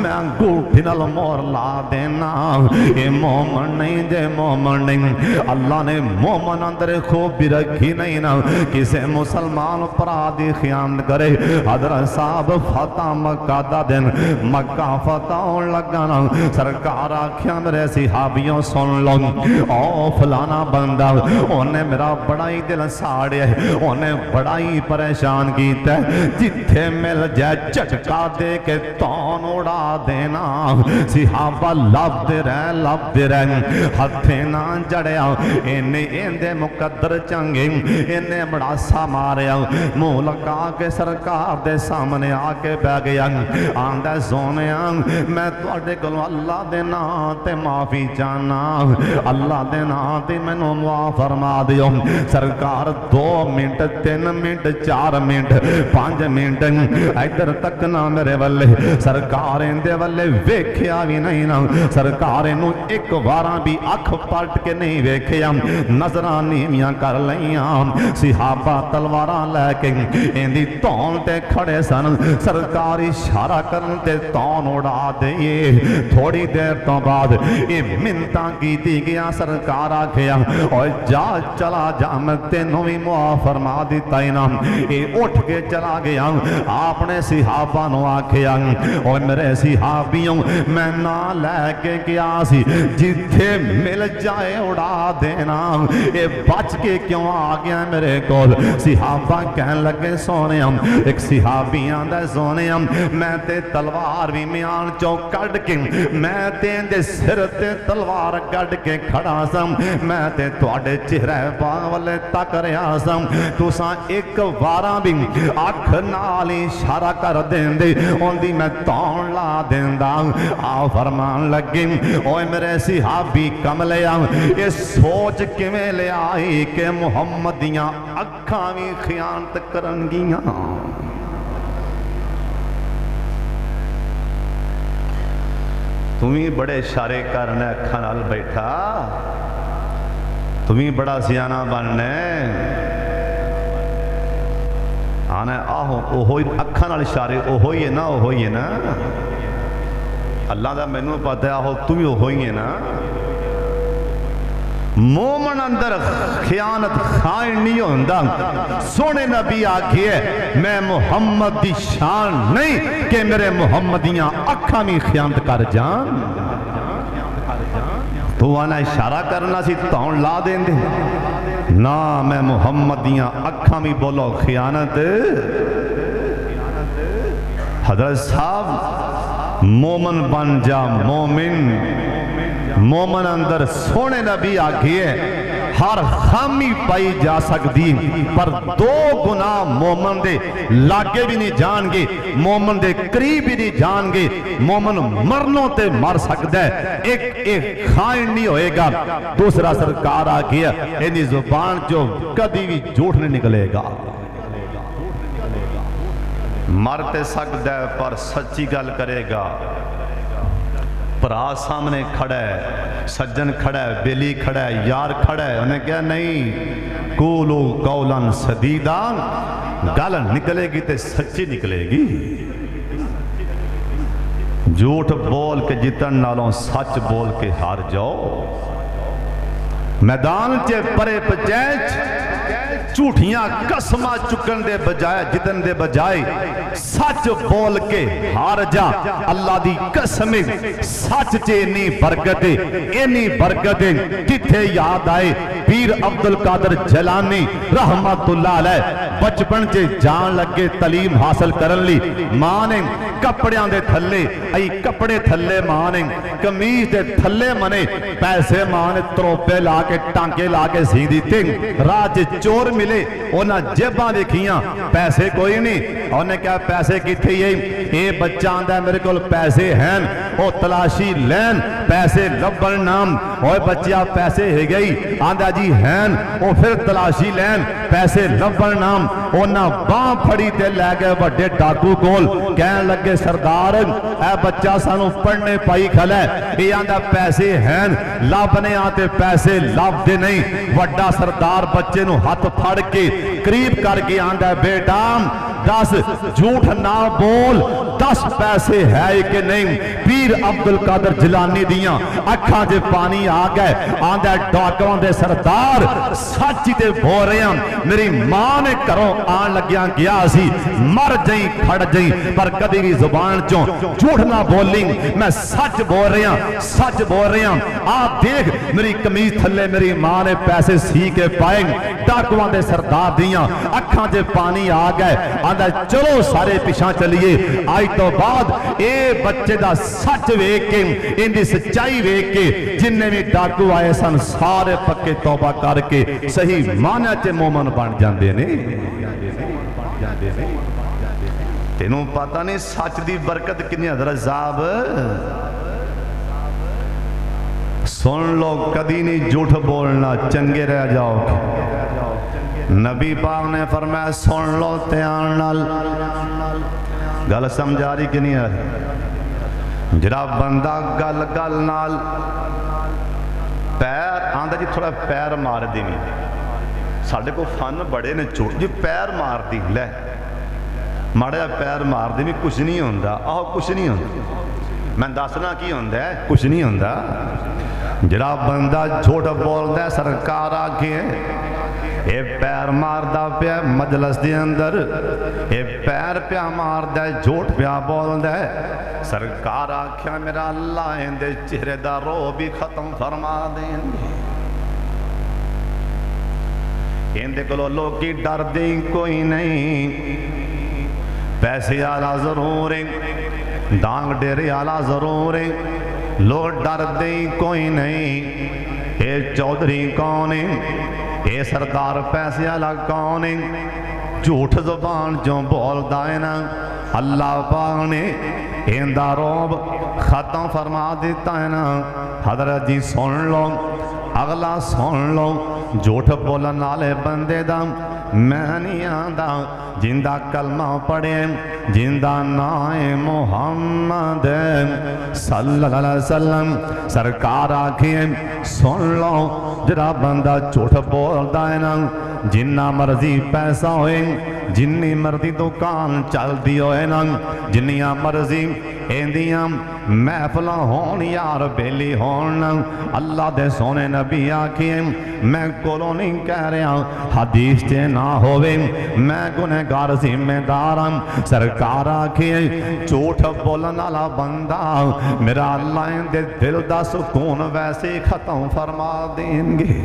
میں انگوٹھی نال مور لا دینا اے مومن نہیں جے مومن نہیں اللہ نے مومن اندر خوبی رکھی نہیں نا کسے مسلمان پرا دی خیانت کرے حضرت صاحب فتح مکہ دا دن مکہ فتح لگانا سرکار آکھیا میرے صحابیوں سن لو او فلانا بندہ انہیں میرا بڑا ہی دل ساڑے انہیں بڑا ہی پریشان کیتا ہے جتھے مل جائے چٹکا دے کے تون اڑا دینا صحابہ لب دے رہے ہتھے نہ جڑیا اندے مقدر چنگے انہیں بڑا سا ماریا منہ لگا کے سرکار دے سامنے آ کے بہ گیا آندہ سونیا میں تواڈے کولوں اللہ دے نام تے معافی چاہنا اللہ دے نام تے مینوں معاف فرما دیو سرکار 2 منٹ 3 منٹ 4 منٹ 5 منٹ ادھر تک نہ میرے والے سرکار اندے والے ویکھیا بھی نہیں نا سرکار نو ایک واراں بھی اکھ پلٹ کے نہیں ویکھیا نظراں نیویاں کر لیاں صحابہ تلواراں لے کے اندی تون تے کھڑے سن سرکار اشارہ کرن تے تون اڑا دئیے تھوڑی دیر تو بعد یہ منتاں کیتی گیا سرکار آکھیا اور جا چلا جا میں تینوں بھی معاف فرما دیتا ہی نا یہ اٹھ کے چلا گیا آپ نے صحابہ نو آکھیا اور میرے صحابیوں میں نہ لے کے گیا سی جتھے مل جائے اڑا دینا یہ بچ کے کیوں آ گیا میرے کول صحابہ کہن لگے سونے ایک صحابیاں دے سونے میں تے تلوار بھی میان چوں کڈ کے میں دے سر تے تلوار کڈ کے کھڑا سم میں تے تواڈے چہرے پاگ والے تک رہا سم تساں ایک واراں بھی اکھ نال اشارہ کر دیندے اوندی میں تون لا دیندا آ فرمان لگے اوے میرے صحابی کملیا یہ سوچ کیویں لے آئی کہ محمدیاں اکھاں وی خیانت کرن گیاں تمہیں بڑے اشارے کرنے اکھاں نال بیٹھا تمہیں بڑا سیانہ بننے آنے آہو اوہوئی اکھاں نال اشارے اوہوئی ہے نا اللہ دا مینوں پتہ ہے آہو تمہیں اوہوئی ہے نا مومن اندر خیانت خائن نہیں ہوندا سونے نبی آکھئے میں محمد دی شان نہیں کہ میرے محمدیاں اکھاں میں خیانت کر جان تو آنا اشارہ کرنا سی تون لا دیں دے نا میں محمدیاں اکھاں میں بولو خیانت حضرت صاحب مومن بن جا مومن اندر سونے نبی آکھئے ہر خامی پائی جا سکتی پر 2 گناہ مومن دے لاگے بھی نہیں جان گے مومن دے قریب بھی نہیں جان گے مومن مرنوں تے مر سکتا ہے ایک خائن نہیں ہوئے گا دوسرا سرکار آکھئے اینی زبان جو کدی بھی جھوٹ نہیں نکلے گا مرتے سکتا ہے پر سچی گل کرے گا پرا سامنے کھڑا ہے سجن کھڑا ہے بیلی کھڑا ہے یار کھڑا ہے انہیں کہا نہیں قولو قولا سدیدا گل نکلے گی تے سچی نکلے گی جھوٹ بول کے جتن نالوں سچ بول کے ہار جاؤ میدان چے پرے پچیچ جھوٹیاں قسمہ چکن دے بجائے جتن دے بجائے سچ بول کے ہار جا اللہ دی قسمیں سچ چے اینی برکتیں کتھے یاد آئے پیر عبدالقادر جیلانی رحمت اللہ علیہ بچپن چے جان لگے تعلیم حاصل کرن لی ماں نے کپڑیاں دے تھلے ای کپڑے تھلے ماں نے کمیز دے تھلے منے پیسے ماں نے تروپے لا کے ٹانکے لا کے سی دیتے راج چور ملے انہاں جیباں دیکھیاں پیسے کوئی نہیں انہیں کہا پیسے کی تھی یہ بچہ آندہ ہے میرے کول پیسے ہیں او تلاشی لین پیسے لبن نام اوہ بچیا پیسے ہے گئی آندہ جی ہیں او پھر تلاشی لین پیسے لبن نام اونا باں پھڑی تے لے گئے بڑے ڈاکو کول کہنے لگے سردار اے بچہ سانو پڑھنے پائی کھلے یہ آندہ پیسے ہیں لابنے آتے پیسے لاب دے نہیں وڈا سردار بچے نو ہاتھ پھڑ کے قریب کر کے آندہ بیٹا دس جھوٹ نہ بول 10 پیسے ہے کہ نہیں پیر عبد القادر جیلانی دیاں اکھاں دے پانی آ گئے آندا ڈاکواں دے سردار سچ تے بول رہے ہیں میری ماں نے کروں آن لگیاں گیا سی مر جائیں کھڑ جائیں پر کدی بھی زبان چوں جھوٹ نہ بولیں میں سچ بول رہے ہیں سچ بول رہے ہیں آپ دیکھ میری قمیض تھلے میری ماں نے پیسے سی کے پائیں ڈاکواں دے سردار دیاں اکھاں دے پانی آ گئے آندا چلو سارے پیچھے چلیے آج تو بعد اے بچے دا سچ ویکھ کے ان دی سچائی ویکھ کے جن نے بھی ڈاکو آئے سن سارے پکے توبہ کر کے صحیح معنی چ مومن بن جاندے نے تینوں پتہ نہیں سچ دی برکت کنی حضرت صاحب سن لو کدی نہیں جھوٹ بولنا چنگے رہ جاؤ نبی پاک نے فرمایا سن لو دھیان نال گل سمجھا رہی کہ نہیں آ رہی جڑا بندہ گل گل نال پیر آندا جی تھوڑا پیر مار دی ساڈے کو فن بڑے نے چوٹ جی پیر مار دی لے ماڑا پیر مار دی بھی کچھ نہیں ہوندا آہو کچھ نہیں ہوندا میں دسنا کی ہوندا ہے کچھ نہیں ہوندا جڑا بندہ جھوٹ بولدا ہے سرکار آکھے اے پیر ماردا پیا مجلس دے اندر اے پیر پیا ماردا ہے جھوٹ پیا بولدا ہے سرکار آکھیا میرا اللہ اندے چہرے دا رو بھی ختم فرما دیں اندے کولو لوکی ڈر دیں کوئی نہیں پیسے آلا ضرور ہیں ڈانگ ڈیرے آلا ضرور ہیں لوگ ڈر دیں کوئی نہیں اے چودھری کون ہیں اے سردار پیسے آلا کون ہیں جھوٹ زبان جو بول دائنا اللہ پاک نے ایندہ روب ختم فرما دیتا ہے نا حضرت جی سن لو اگلا سن لو جھوٹ بولن والے بندے دا میں نہیں آندا جندہ کلمہ پڑھے جندہ نام محمد صلی اللہ علیہ وسلم سرکار آکھیں سن لو جڑا بندہ جھوٹ بولدا ہے نا جنہ مرضی پیسہ ہوئے جنی مرضی دکان چل دی ہوئے نا جنیاں مرضی ایندیاں محفلہ ہون یار بیلی ہون اللہ دے سونے نبی آکھیں میں کولو نہیں کہہ رہا حدیث تے نہ ہوئے میں گنہگار ذمہ داراں سرکار آکھیں جھوٹ بولن والا بندہ میرا اللہ دے دل دا سکون ویسے ختم فرما دیں گے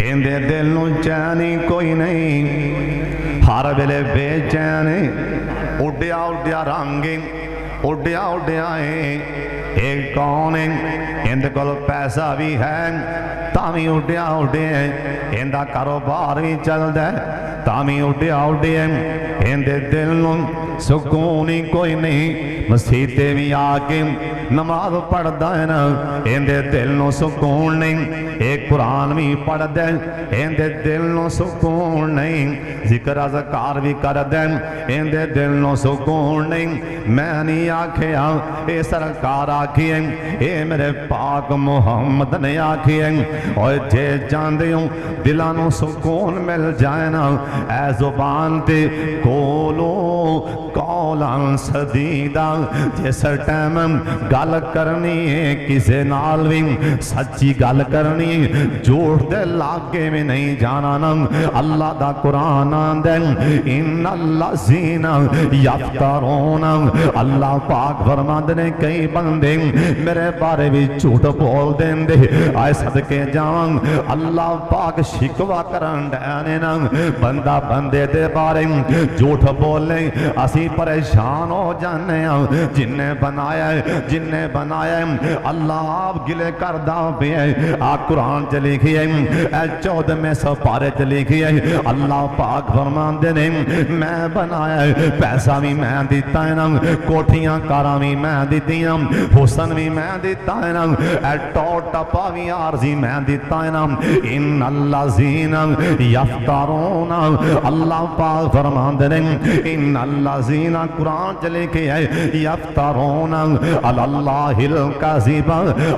اندے دل نو چینی کوئی نہیں ہر ویلے بے چینی اڈیا اڈیا رنگیں اڈیا اڈیا ایک کون اندے کول پیسہ بھی ہے تامی اڈیا اڈے اندہ کاروبار بھی چل دے تامی اڈیا اڈے اندے دل نو سکونی کوئی نہیں مسیحتے بھی آکے نماز پڑھ دینا اندے دل نو سکون نہیں ایک قرآن بھی پڑھ دے اندے دل نو سکون نہیں ذکر اذکار بھی کر دے اندے دل نو سکون نہیں میں نہیں آکھیا اے سرکار آکھیے اے میرے پاک محمد نے آکھیے اور جے جاندے ہوں دلانو سکون مل جائے نا اے زبان تے کولو قولان سدیدہ جیسا ٹائم گل کرنی ہے کسے نال بھی سچی گل کرنی جھوٹ دے لاگے میں نہیں جانا نا اللہ دا قرآن آندے ان اللہ زین یفترون اللہ پاک فرماند نے کئی بندے میرے بارے بھی جھوٹ بول دیں دے آئے صدقے جاؤں اللہ پاک شکوا کرن ڈینے نا بندہ بندے دے بارے جھوٹ بولیں اسی پریشان ہو جانے ہیں جن نے بنایا ہے اللہ آپ گلے کردہ بھی ہے آپ قرآن چلی گئی ہے اے 14 میں سپارے چلی گئی ہے اللہ پاک فرمان دینے میں بنایا ہے پیسہ بھی میں دیتا ہے نا کوٹھیاں کاراں بھی میں دیتی ہیں حسن بھی میں دیتا ہے نا اے ٹوٹا پاوی عارضی میں دیتا ہے نا ان اللہ زین یفترون اللہ پاک فرمان دینے ان اللہ زین قرآن چلے کے ہے یفترون علی اللہ الکذب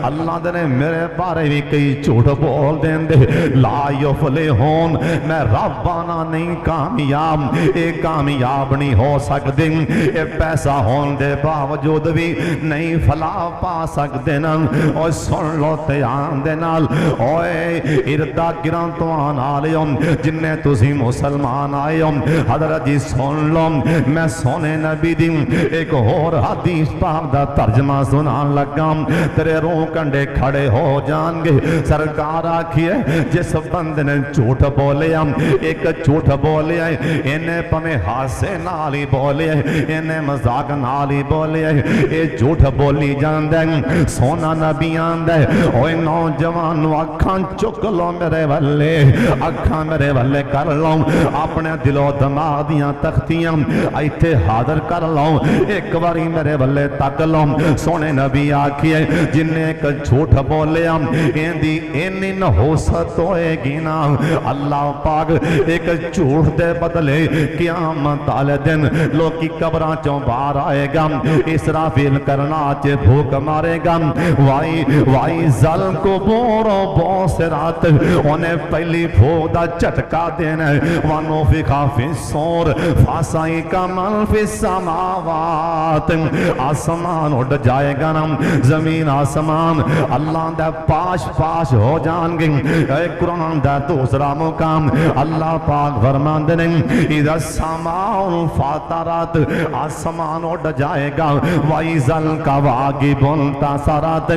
اللہ دے میرے بارے بھی کئی جھوٹ بول دین دے لا یفلحون میں ربانا نہیں کامیاب اے کامیاب نہیں ہو سکتے اے پیسہ ہون دے باوجود بھی نہیں فلاح پا سکتے نا اور سن لو تیان دے نال اوے اردہ گران تو آن آلے جنہیں تسی مسلمان آئے حضرت جی سن لو میں سونے نبی دی ایک اور حدیث پاک دا ترجمہ سنان لگا تیرے روح کنڈے کھڑے ہو جان گے سرکار آکھیے جس بند نے جھوٹ بولے ایک جھوٹ بولے انہیں پمیں ہاسے نالی بولے انہیں مزاق نالی بولے اے جھوٹ بولی جان دے سونا نبی آن دے اوے نوجوان اکھاں چک لو میرے والے اکھاں میرے والے کر لو اپنے دل و دماغ دیاں تختیاں ایتھے حاضر کر لو ایک باری میرے والے تک لو سونے نبی آکھیے جن نے ایک جھوٹ بولے ایندی اینی نحوست ہوئے گی نا اللہ پاک ایک جھوٹ دے بدلے قیامت والے دن لوگ کی قبراں چوں باہر آئے گا اسرافیل کرنا چے بھوک مارے گا وائی زل کو بورو بوسرات انہیں پہلی بھوک دا چٹکا دینا وانو فی خافی سور فاسائی کمل فی السماوات آسمان اڑ جائے گا نا زمین آسمان اللہ دا پاش پاش ہو جان گے اے قرآن دا دوسرا مقام اللہ پاک فرمان دے اذا السماء فاطرت آسمان اڑ جائے گا وَإِذَا الْكَوَاكِبُ انْتَثَرَتْ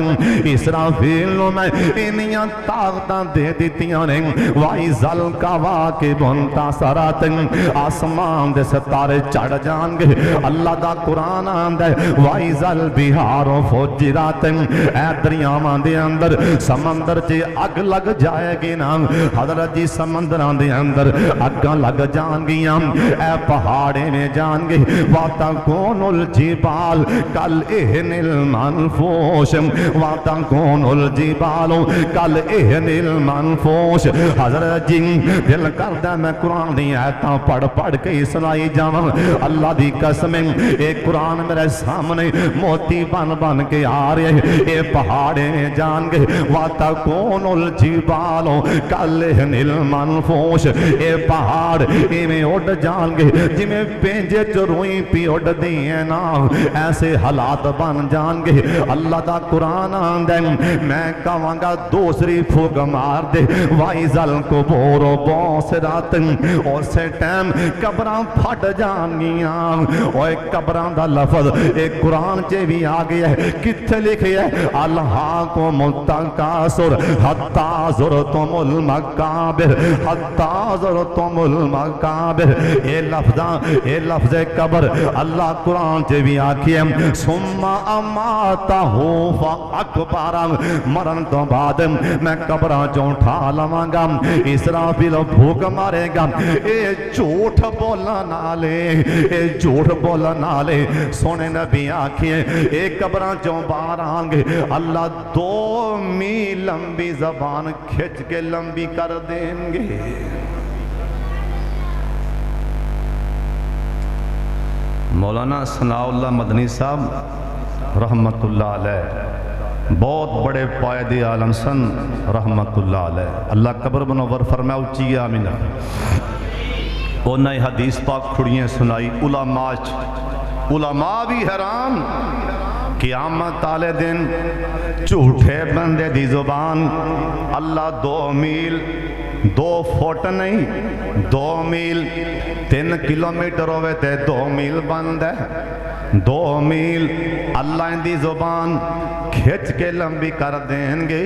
اسرافیل میں انیاں طاقتاں دے دیتیاں نے وَإِذَا الْكَوَاكِبُ انْتَثَرَتْ آسمان دے ستارے چڑھ جان گے اللہ دا قرآن آندے وَإِذَا الْبِحَارُ فُجِّرَتْ اے دریاواں دے اندر سمندر چے اگ لگ جائے گی نا حضرت جی سمندران دے اندر اگاں لگ جان گیاں اے پہاڑے میں جان گے وَتَكُونُ الْجِبَالُ كَالْإِهْنِ الْمَنْفُوشِ وَتَكُونُ الْجِبَالُ كَالْإِهْنِ الْمَنْفُوشِ حضرت جی دل کردہ میں قرآن دی آیتاں پڑھ کے سنائی جاواں اللہ دی قسم اے قرآن میرے سامنے موتی بن کے آ رہے اے پہاڑے میں جان گے وَتَكُونُ الْجِبَالُ كَالْإِهْنِ الْمَنْفُوشِ اے پہاڑ اے میں اڑ جان گے جی میں پینجے چروئی پی اڑ دیئے نا ایسے حالات بن جان گے اللہ دا قرآن آندے میں کہاں گا دوسری پھوک مار دے وَإِذَا الْقُبُورُ بُعْثِرَتْ اور سے ٹائم قبراں پھٹ جانگیاں اور قبراں دا لفظ ایک قرآن چے بھی آگے ہے کتھے لکھے ہے الہاکم التکاثر حتی زرتم المقابر حتی زرتم المقابر اے لفظ قبر اللہ قرآن چے بھی آکھئے ثم اماتہو فاکبارا مرن تو بعد میں قبراں چوں اٹھا لواں گا اسرافیل بھوک مارے گا اے جھوٹ بولا نالے اے جھوٹ بولا نالے سونے نبی آکھئے اے قبراں چوں باہر آنگے اللہ 2 میل لمبی زبان کھچ کے لمبی کر دیں گے مولانا ثناء اللہ مدنی صاحب رحمت اللہ علیہ بہت بڑے قائد عالم سن رحمت اللہ علیہ اللہ قبر منور فرمائے اچھی آمین انہیں حدیث پاک کھڑیاں سنائی علماء بھی حیران قیامت والے دن جھوٹے بندے دی زبان اللہ 2 میل 2 فٹ نہیں 2 میل 3 کلومیٹر ہوئے تے 2 میل بند ہے 2 میل اللہ ان دی زبان کھچ کے لمبی کر دیں گے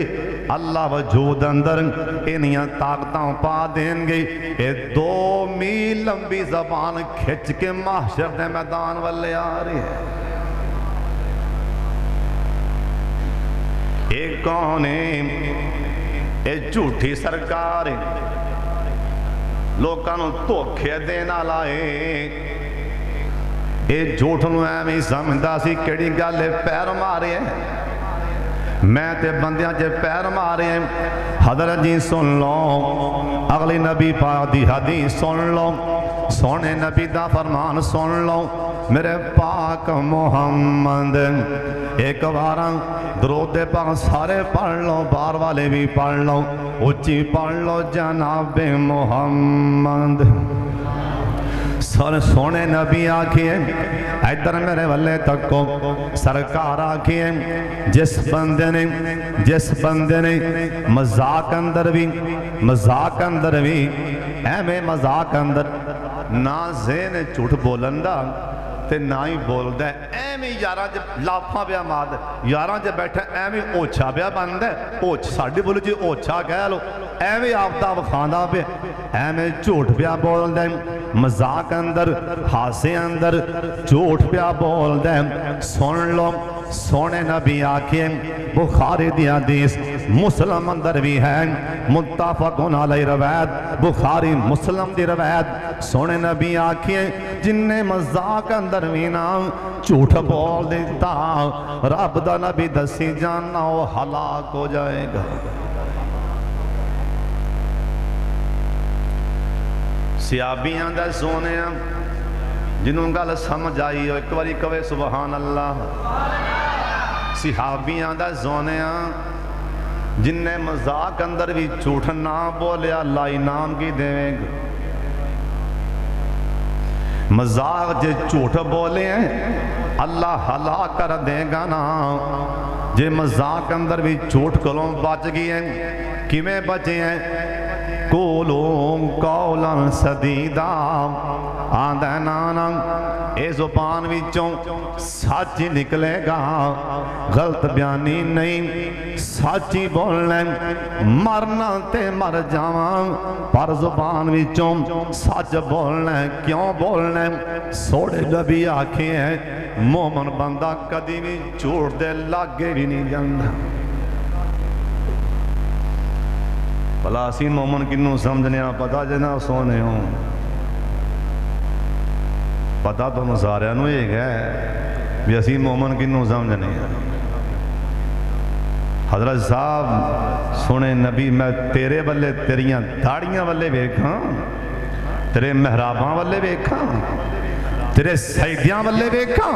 اللہ وجود اندر انہیاں طاقتاں پا دیں گے اے 2 میل لمبی زبان کھچ کے محشر دے میدان والے آ رہے ہیں ایک کون اے جھوٹی سرکار لوکانوں دھوکھے دینا لائے اے جھوٹ نو ایویں سمجھدا سی کیڑی گل ہے پیر مارے میں تے بندیاں جے پیر مارے حضرت جی سن لو اگلی نبی پاک دی حدیث سن لو سونے نبی دا فرمان سن لو میرے پاک محمد. ایک بار درود پاک سارے پڑھ لو, بار والے بھی پڑھ لو, اچھی پڑھ لو جناب محمد. سر سونے نبی آکھیے ادھر میرے والے تکو, سرکار آکھیے جس بندے نے مذاق اندر بھی ایویں مذاق اندر نہ ذہن جھوٹ بولن دا تے نہ ہی بولدا ایویں یاراں چ لافاں پیا ماردا, یاراں چ بیٹھا ایویں اوچھا پیا بندا, اوچھ ساڈی بولو جی اوچھا کہہ لو, ایویں آپدا وکھاندا پیا, ایویں جھوٹ پیا بولدا, مذاق اندر ہاسے اندر جھوٹ پیا بولدا. سن لو سونے نبی آکھے بخاری دی حدیث مسلم اندر بھی ہے, متفقن علیہ روایت, بخاری مسلم دی روایت. سونے نبی آکھے جن نے مذاق اندر بھی نہ جھوٹ بول دیتا, رب دا نبی دسی جانا وہ ہلاک ہو جائے گا. سیابیاں دا سونے جنہوں گل سمجھ آئی ہو ایک باری کہے سبحان اللہ. صحابیاں دا سونے جن نے مذاق اندر بھی جھوٹ نہ بولے اللہ انعام کی دے گا. مذاق جے جھوٹ بولے ہیں اللہ ہلاک کر دے گا نا. جے مذاق اندر بھی جھوٹ کلوں بچ گئی ہیں, کیویں بچے ہیں؟ قولوا قولا سدیدا آندہ نانا اے زبان وچوں سچ نکلے گا, غلط بیانی نہیں, سچی بولنے, مرنا تے مر جاواں پر زبان وچوں سچ بولنے. کیوں بولنے؟ سوڑے نبی آکھے ہیں مومن بندہ کدی بھی جھوٹ دے لاگے بھی نہیں جاندا. بھلا اسی مومن کنوں سمجھنے پتا جنا سونے ہوں, پتا تو سارے نو ایک ہے بھی اسی مومن کنوں سمجھنے. حضرت صاحب سونے نبی میں تیرے والے تیریاں داڑیاں والے ویکھاں, تیرے محراباں والے ویکھاں, تیرے سجدیاں والے ویکھاں.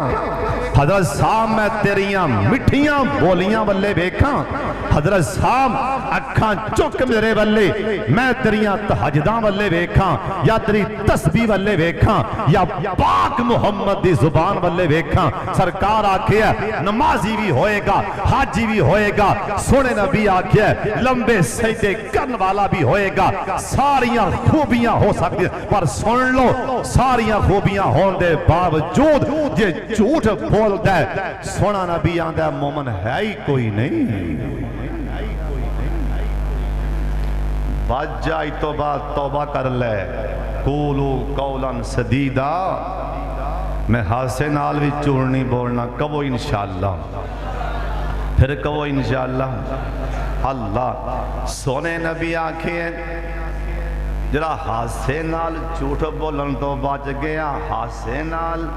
حضرت صاحب میں تیریاں مٹھیاں بولیاں والے ویکھاں. حضرت صاحب اکھاں چک میرے والے میں تیریاں تہجداں والے ویکھاں, یا تیری تسبیح والے ویکھاں, یا پاک محمد دی زبان والے ویکھاں. سرکار آکھے نمازی بھی ہوئے گا, حاجی بھی ہوئے گا, سونے نبی آکھے لمبے سجدے کرن والا بھی ہوئے گا. ساریاں خوبیاں ہو سکتی پر سن لو ساریاں خوبیاں ہون دے باوجود یہ جھوٹ بولتا ہے, سونا نبی آندہ مومن ہے ہی کوئی نہیں. بچ جائی تو بات توبہ کر لے. قولوا قولا سدیدا, میں ہاسے نال بھی چور نہیں بولنا, کہو انشاءاللہ, پھر کہو انشاءاللہ. اللہ سونے نبی آکھیں جڑا ہاسے نال جھوٹ بولن تو بچ گیا, ہاسے نال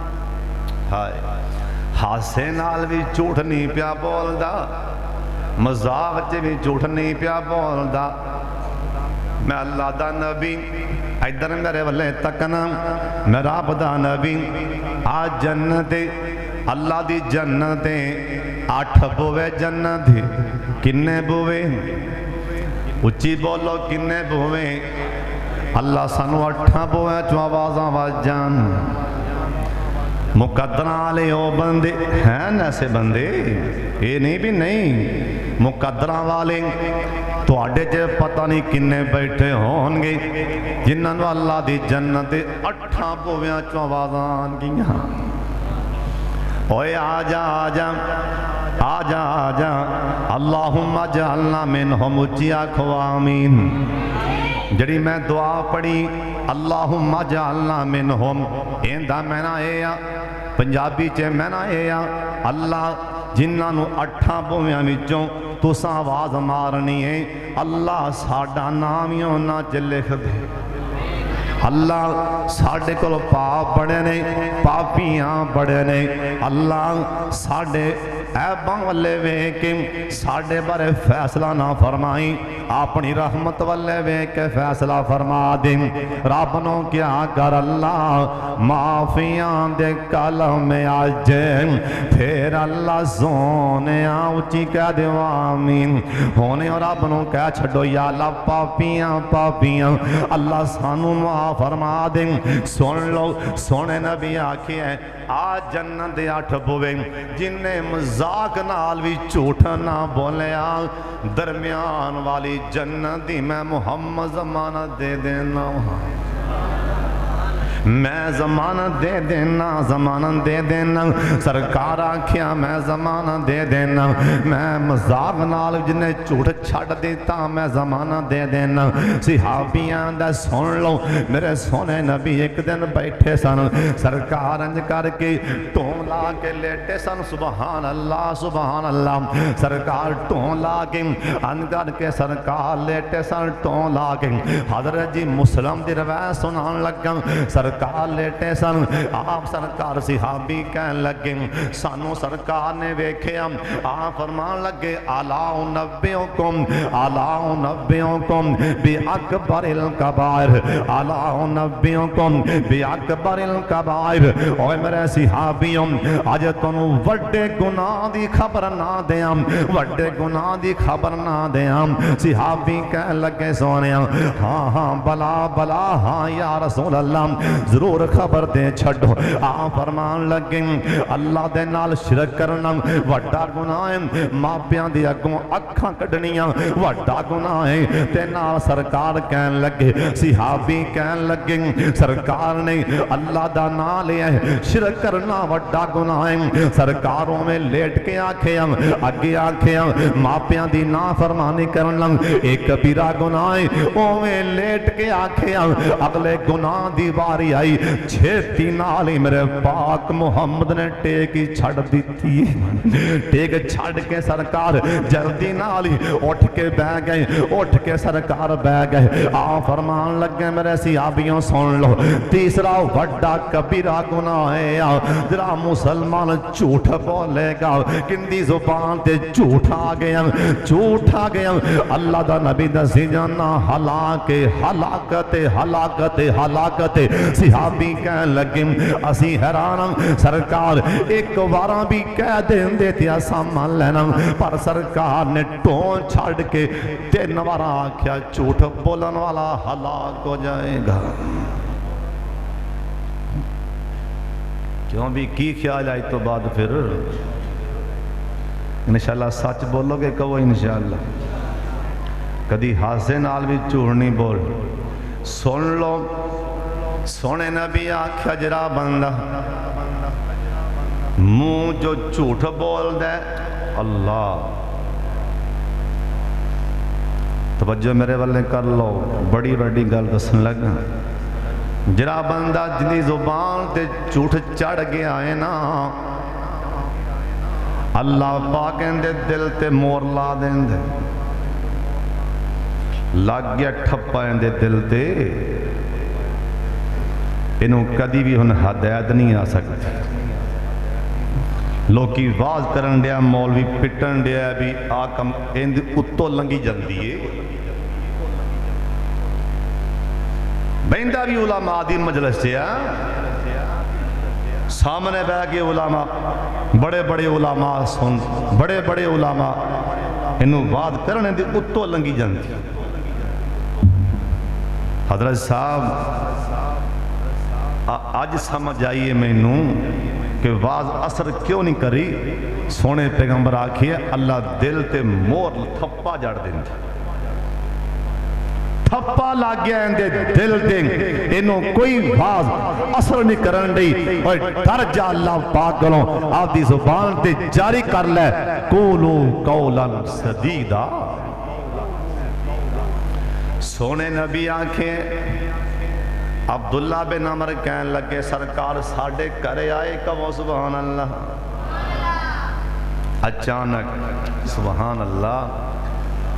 ہاسے نال بھی جھوٹ نہیں پیا بولدا, مذاق چ بھی جھوٹ نہیں پیا بولدا. میں اللہ دا نبی ادھر میرے والے تکنا, میرا رب دا نبی آج جنت اللہ دی جنت 8 بوے جنت کنے بوے, اچھی بولو کنے بوے؟ اللہ سانو 8 بوے چو آوازاں واجان. مقدرہ والے او بندے ہیں ایسے بندے, یہ نہیں بھی نہیں, مقدرہ والے تو آڈے جے پتہ نہیں کنے بیٹھے ہون گے جنہاں نو اللہ دی جنت 8 بویاں چو آوازان گیاں. اوے آجا آجا آجا آجا اللہم اجعلنا منہم, اچھی آکھو آمین. جڑی میں دعا پڑھی اللہم اجعلنا منہم, ایندہ میں نہ ایا پنجابی چے میں نہ ایا اللہ جنہاں نو 8 بویاں وچوں تساں آواز مارنی ہے, اللہ ساڈا نام ہی نہ چ لکھ دے. اللہ ساڈے کول پاپ بڑے نے پاپیاں بڑے نے اللہ ساڈے عیباں والے ویکھ کے ساڈے بارے فیصلہ نہ فرمائی اپنی رحمت والے ویکھ کے فیصلہ فرما دے رب نو کیا کر اللہ معافیاں دے کلم اج پھر اللہ سونے اونچی کہہ دے آمین ہونے اور رب نو کہہ چھڈو یا اللہ پاپیاں پاپیاں اللہ سانو معاف فرما دے سن لو سونے نبی آکھے آ جنت دے 8 بوے جن نے مذاق نال بھی جھوٹ نہ بولیا درمیان والی جنت دی میں محمد ضمانت دے دینا میں ضمانت دے دینا ضمانت دے دینا سرکار آکھیا میں ضمانت دے دینا میں مذاق نال جنہیں جھوٹ چھڑ دیتا میں ضمانت دے دینا صحابیاں دا سن لو میرے سونے نبی ایک دن بیٹھے سن سرکار انج کر کے ٹون لا کے لیٹے سن سبحان اللہ سرکار ٹون لا کے انج کر کے سرکار لیٹے سن ٹون لا کے حضرت جی مسلم دی روایت سنان لگا سرکار لیٹے سن آپ سرکار صحابی کہن لگے سانو سرکار نے ویکھیا آپ فرمان لگے الا انبئکم باکبر الکبائر الا انبئکم باکبر الکبائر اوے میرے صحابیوں اج تانوں وڈے گناہ دی خبر نہ دیاں وڈے گناہ دی خبر نہ دیاں صحابی کہن لگے سونیا ہاں بلا بلا ہاں یا رسول اللہ ضرور خبر دے چھڑو آپ فرمان لگیں اللہ دے نال شرک کرنا وڈا گناہ ہے ماپیاں دی اگوں اکھاں کڈنیاں وڈا گناہ ہے تے نال سرکار کہن لگے صحابی کہن لگے سرکار نے اللہ دا نام لیا ہے شرک کرنا وڈا گناہ ہے سرکاروں میں لیٹ کے آکھے اگے آکھے ماپیاں دی نافرمانی کرنا ایک کبیرہ گناہ ہے اوویں لیٹ کے آکھے اگلے گناہ دی باری آئی چھیتی نالی میرے پاک محمد نے ٹیکی چھڑ دیتی ٹیک چھڑ کے سرکار جلدی نالی اٹھ کے بہ گئے اٹھ کے سرکار بہ گئے آپ فرمان لگے میرے صحابیوں سن لو تیسرا وڈا کبیرہ گناہ ہے جرا مسلمان جھوٹ بولے گا کندی زبان تے جھوٹ آ گیا اللہ دا نبی دسی جانا ہلاکت صحابی کہن لگے اسی حیران سرکار ایک واراں بھی کہہ دین دیتی اساں مان لینا پر سرکار نے ٹون چھڑ کے 3 واراں آکھیا جھوٹ بولن والا ہلاک ہو جائے گا کیوں بھی کی خیال آئی تو بعد پھر انشاءاللہ سچ بولو گے کہو انشاءاللہ کدی ہاسے نال بھی جھوٹ نہیں بول سن لو سونے نبی آکھیا جرا بندہ منہ جو جھوٹ بول دے اللہ توجہ میرے والے کر لو بڑی بڑی گل دسن لگا جرا بندہ جنی زبان تے جھوٹ چڑھ گیا ہے نا اللہ پاک اندے دل تے مور لا دیں دے لگ گیا ٹھپا اندے دل تے انہوں کدی بھی ہن ہدایت نہیں آ سکتی لوکی واز کرن دیا مولوی پٹن دیا بھی آکم اندے اتو لنگی جلدی ہے بیندہ بھی علماء دی مجلس سے سامنے بہ گئے علماء بڑے بڑے علماء سن بڑے بڑے علماء انہوں واز کرنے دے اتو لنگی جلدی حضرت صاحب آج سمجھ آئیے میں کہ واز اثر کیوں نہیں کری سونے پیغمبر آکھیے اللہ دل تے مور تھپا جڑ دیں تھپا لاگ گیا اندے دل دیں انہوں کوئی واز اثر نہیں کرن دی اور ڈر جا اللہ پاک گلوں آپ دی زبان تے جاری کر لے قولو قولا سدیدہ سونے نبی آنکھیں عبداللہ بن عمر کہن لگے سرکار ساڑھے کرے آئے کہو سبحان اللہ اچانک سبحان اللہ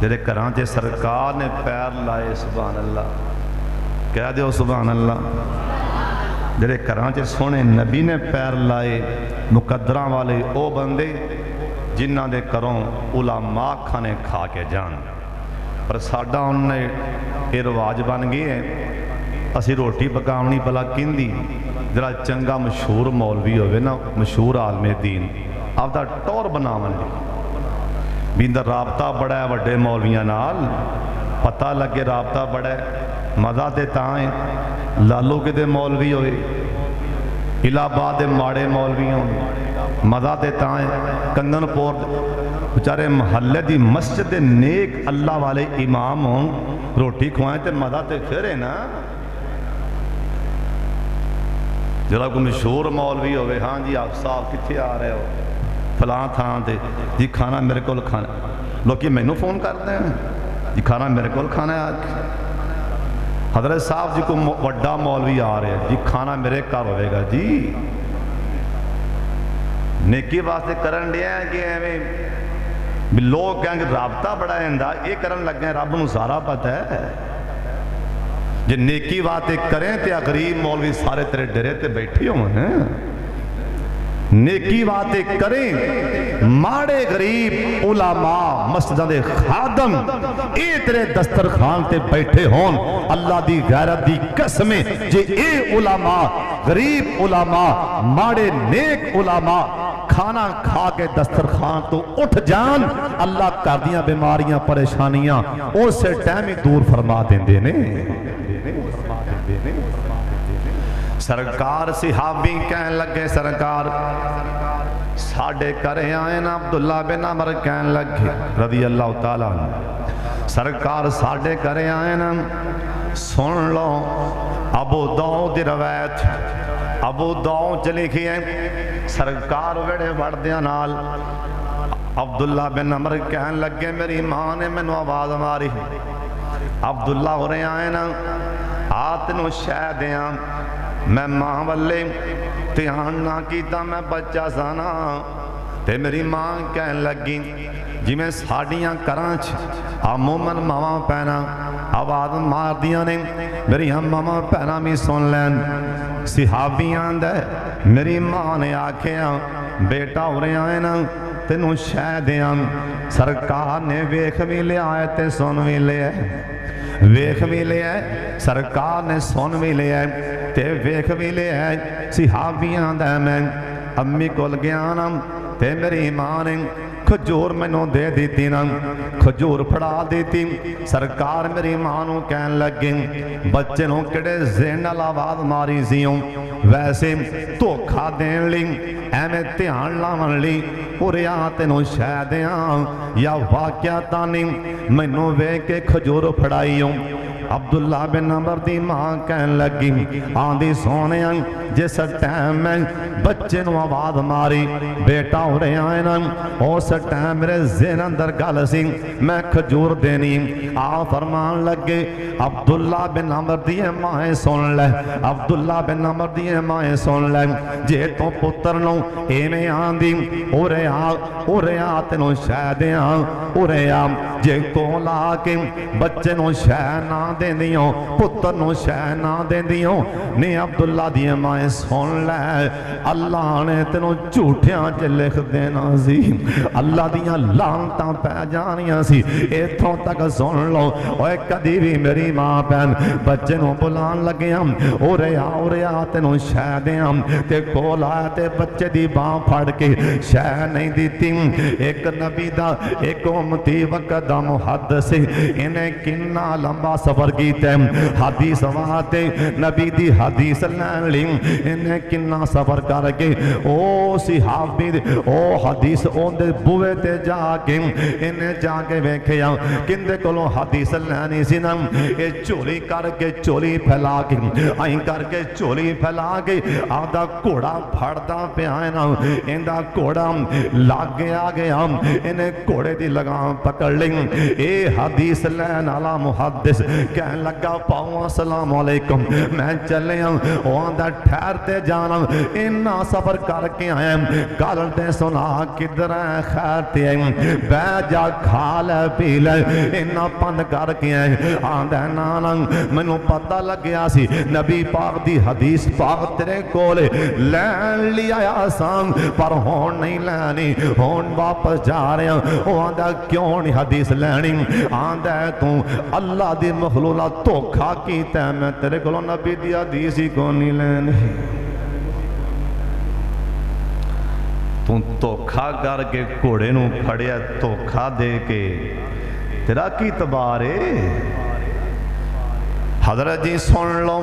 جیرے کرانچے سرکار نے پیر لائے سبحان اللہ کہہ دیو سبحان اللہ۔ جڑے گھراں چ سونے نبی نے پیر لائے مقدراں والے او بندے جنہ دے گھروں علماء کھانے کھا کے جان، پر ساڈا انہیں یہ رواج بن گئی ہے اسی روٹی پکاونی بلا کیندی جڑا چنگا مشہور مولوی ہوئے نا، مشہور عالم دین آپ دا ٹور بناون دی بیندر رابطہ بڑا ہے وڈے مولویاں نال، پتہ لگے رابطہ بڑا ہے، مزہ تے تائیں لالو کے دے مولوی ہوئے، الہ آباد دے ماڑے مولوی ہوئے، مزہ تے تائیں کنگن پور بچارے محلے دی مسجد دے نیک اللہ والے امام ہوں، روٹی کھوائیں تے مزہ تے پھر ہے نا۔ جڑا کوئی مشہور مولوی ہوئے، ہاں جی آپ صاحب کتھے آ رہے ہو فلاں تھان تے، جی کھانا میرے کول کھانا، لوگ یہ مینوں فون کرتے ہیں جی کھانا میرے کول کھانا ہے آج، حضرت صاحب جی کو وڈا مولوی آ رہے ہیں جی کھانا میرے گھر ہوئے گا جی، نیکی واسطے کرن دیا ہے کہ ایویں لوگ کہیں گے رابطہ بڑا ہے اندہ یہ کرن لگ گئے، رب نو سارا پتہ ہے جی نیکی باتیں کریں تے غریب مولوی سارے تیرے ڈرے تے بیٹھے ہوئے ہیں، نیکی باتیں کریں ماڑے غریب علماء مسجدہ دے خادم اے تیرے دسترخوان تے بیٹھے ہون، اللہ دی غیرت دی قسمیں جے اے علماء غریب علماء ماڑے نیک علماء کھانا کھا کے دسترخوان تو اٹھ جان، اللہ کر دیاں بیماریاں پریشانیاں اسے ٹائم ہی دور فرما دیندے نے۔ سرکار صحابی کہن لگے سرکار ساڑھے کرے آئے نا عبداللہ بن عمر کہن لگے رضی اللہ تعالیٰ عنہ، سرکار ساڑھے کرے آئے نا سن لو ابو داؤد روایت، ابو داؤد لکھی ہے سرکار وڑے وردیاں نال عبداللہ بن عمر کہن لگے میری ماں نے میں نو آواز ماری، عبداللہ ہو رہے آئے نا آتنو شہ دیاں، میں ماں والے تیان نہ کیتا میں بچہ سانا، تے میری ماں کہن لگی جی میں ساڑیاں کرانچ عموماً ماما پہنا آواز مار دیا نے میری ہم ماما پہنا بھی سن لین، صحابیاں دے میری ماں نے آکھیاں بیٹا ہو رہے آئے نا تینوں شہ دیاں، سرکار نے ویکھ بھی لے آئے تے سن بھی لے آئے، ویکھ بھی لے آئے سرکار نے سن بھی لے آئے تے ویکھ بھی لے آئے، صحابیاں دے میں امی کول گیا نا تے میری ماں نے کھجور میں نو دے دیتی نا، کھجور پھڑا دیتی، سرکار میری ماں نو کہن لگے بچے نو کڑے زینل آواز ماری سیوں، ویسے تو کھا دین لی اے میں تیان لاون لی اریاتے نو شہ دیاں یا واقعہ تانی میں نو وے کے کھجور پھڑائیوں۔ عبداللہ بن عمر دی ماں کہن لگی آندھی سونے جس ٹائم میں بچے نو آواز ماری بیٹا ہو رہے آئے نا اس ٹائم میرے ذہن اندر گل سی میں کھجور دینی، آ فرمان لگے عبداللہ بن عمر دی ماں سن لے، عبداللہ بن عمر دی ماں سن لے جے تو پتر نو ایویں آندھی اورے آ تینوں شہ دیاں، اورے آ جے کول آ کے بچے نو شہ نہ دیں دیوں پتر نو شہ نہ دیں دیوں نہیں عبداللہ دی ماں سن لے اللہ نے تینوں جھوٹیاں چ لکھ دینا سی، اللہ دیاں لعنتاں پہ جانیاں سی، ایتھوں تک سن لو اوے کدی بھی میری ماں پہن بچے نو بلان لگیاں اورے آ تینوں شہ دیاں تے کول آیا تے بچے دی باں پھڑ کے شہ نہیں دیتی، ایک نبی دا ایک امتی وقت دا محدث انہیں کننا لمبا سفر کیتے حدیث واتے نبی دی حدیث لین لی انہیں کننا سفر کر کے او صحابی او حدیث اون دے بوے تے جا کے انہیں جا کے ویکھیا کندے کولوں حدیث لینی سی نا اے چولی کر کے چولی پھیلا کے آئیں کر کے چولی پھیلا کے آدھا گھوڑا پھڑدا پیا ہے نا اندہ گھوڑا لاگ گیا انہیں گھوڑے دی لگام پکڑ لیں اے حدیث لین والا محدث کہن لگا پاؤں السلام علیکم میں چلے ہوں وہ آندا ٹھہرتے جانا انہا سفر کر کے آئے گل تے سنا کدھر ہے خیر تے بے جا کھا لے پی لے انہا پند کر کے آئے آندہ نانا منو پتہ لگیا سی نبی پاک دی حدیث پاک تیرے کولے لین لیا آسان پر ہون نہیں لینی ہون واپس جا رہے ہیں وہ آندہ کیوں نہیں حدیث لینی آندہ تو اللہ دی مخلولا دھوکھا کیتا ہے میں تیرے کولو نبی دی حدیث ہی کو نہیں لینی تو دھوکھا کر کے گھوڑے نو پھڑیا دھوکھا دے کے تیرا کی تبارے حضرت جی سن لو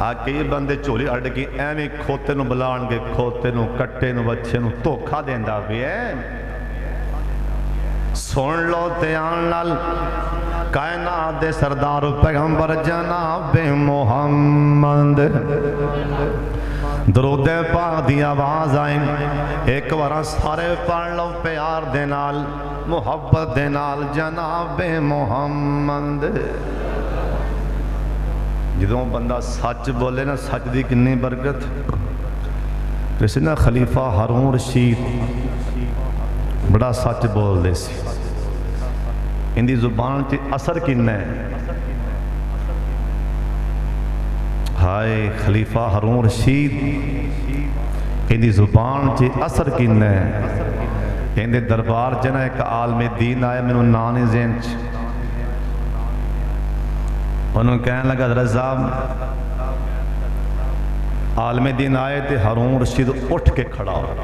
آکے یہ بندے چولی اڑ گئی ایویں کھوتے نو بلان گے کھوتے نو کٹے نو بچے نو دھوکھا دیندا بھی ہے سن لو تیان لال کائنات دے سردار پیغمبر جناب محمد درود پاک دی آواز آئیں ایک بار سارے پڑھ لو پیار دے نال محبت دے نال جناب محمد جدوں بندہ سچ بولے نا سچ دی کنی برکت کسی نا خلیفہ ہارون رشید بڑا سچ بول دے سی ان دی زبان چی اثر کن ہے ہائے خلیفہ ہارون رشید ان دی زبان چی اثر کن ہے ان دے دربار جنا ایک عالم دین آئے منو نانی زین چ انہوں کہنے لگا حضرت صاحب عالم دین آئے تھے ہارون رشید اٹھ کے کھڑا ہو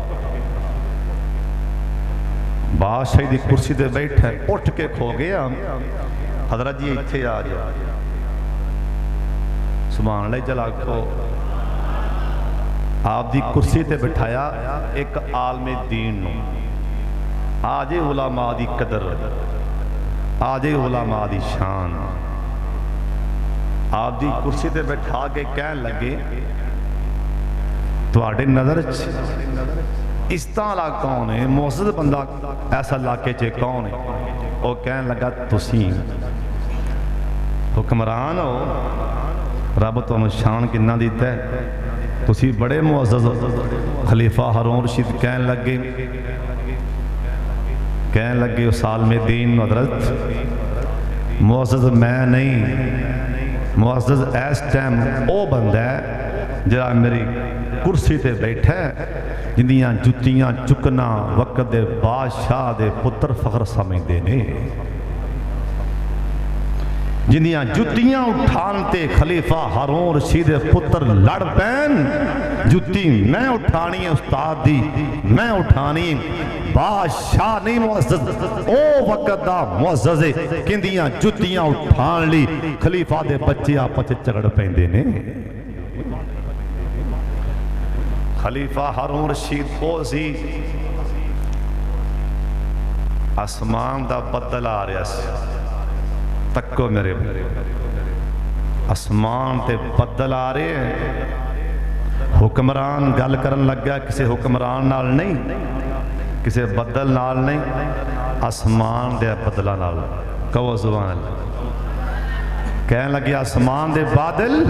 بادشاہی دی کرسی دے بیٹھے اٹھ کے کھو گیا حضرت جی اتھے آ جا سبحان اللہ جلا کو آپ دی کرسی تے بٹھایا ایک عالم دین نو آجے علماء دی قدر آجے علماء دی شان آپ دی کرسی تے بیٹھا کے کہن لگے تو آڑے نظر اس طرح کون ہے معزز بندہ ایسا علاقے چے کون ہے وہ کہن لگا تسی حکمران ہو رب تو شان کنا دیتا ہے تسی بڑے معزز خلیفہ ہارون رشید کہن لگے اس عالم دین حضرت معزز میں نہیں معزز ایس ٹائم او بندہ ہے جہاں میری کرسی تے بیٹھا ہے جندیاں جتیاں چکنا وقت دے بادشاہ دے پتر فخر سمجھ دینے جندیاں جتیاں اٹھانتے خلیفہ ہارون رشید پتر لڑ پین جتی میں اٹھانی ہے استاد دی میں اٹھانی بادشاہ نہیں معزز او وقت دا معزز کندیاں جتیاں اٹھان لی خلیفہ دے بچے آپس چگڑ پیندے نے خلیفہ ہارون رشید کو سی آسمان دا بدل آ رہا سی تکو میرے آسمان تے بدل آ رہے ہیں حکمران گل کرن لگ گیا کسی حکمران نال نہیں کسی بدل نال نہیں آسمان دے بدلہ نال کہو زبان اللہ کہنے لگے آسمان دے بادل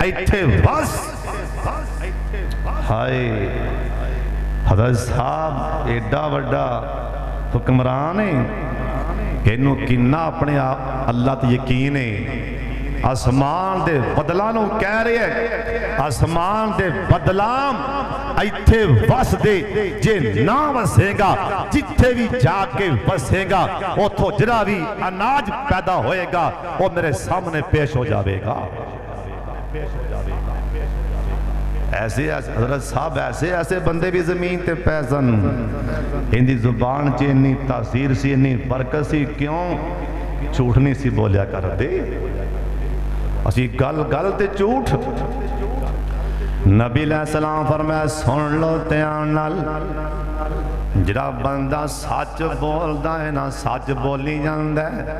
ایتھے بس ہائے حضرت صاحب ایڈا وڈا حکمران ہے کہ انہوں کنہ اپنے اللہ تے یقین ہے آسمان دے بدلانوں کہہ رہے ہیں آسمان دے بدلام ایتھے وس دے جے نہ وسے گا جتھے بھی جا کے وسے گا وہ تو جرا بھی اناج پیدا ہوئے گا وہ میرے سامنے پیش ہو جاوے گا ایسے حضرت صاحب ایسے بندے بھی زمین تے پیسن ان دی زبان چے انی تاثیر سی انی برکت سی کیوں جھوٹ نہیں سی بولیا کر دے اسی گل تے جھوٹ نبی علیہ السلام فرمایا سن لو دھیان نال جڑا بندہ سچ بولدا ہے نا سچ بولی جاندا ہے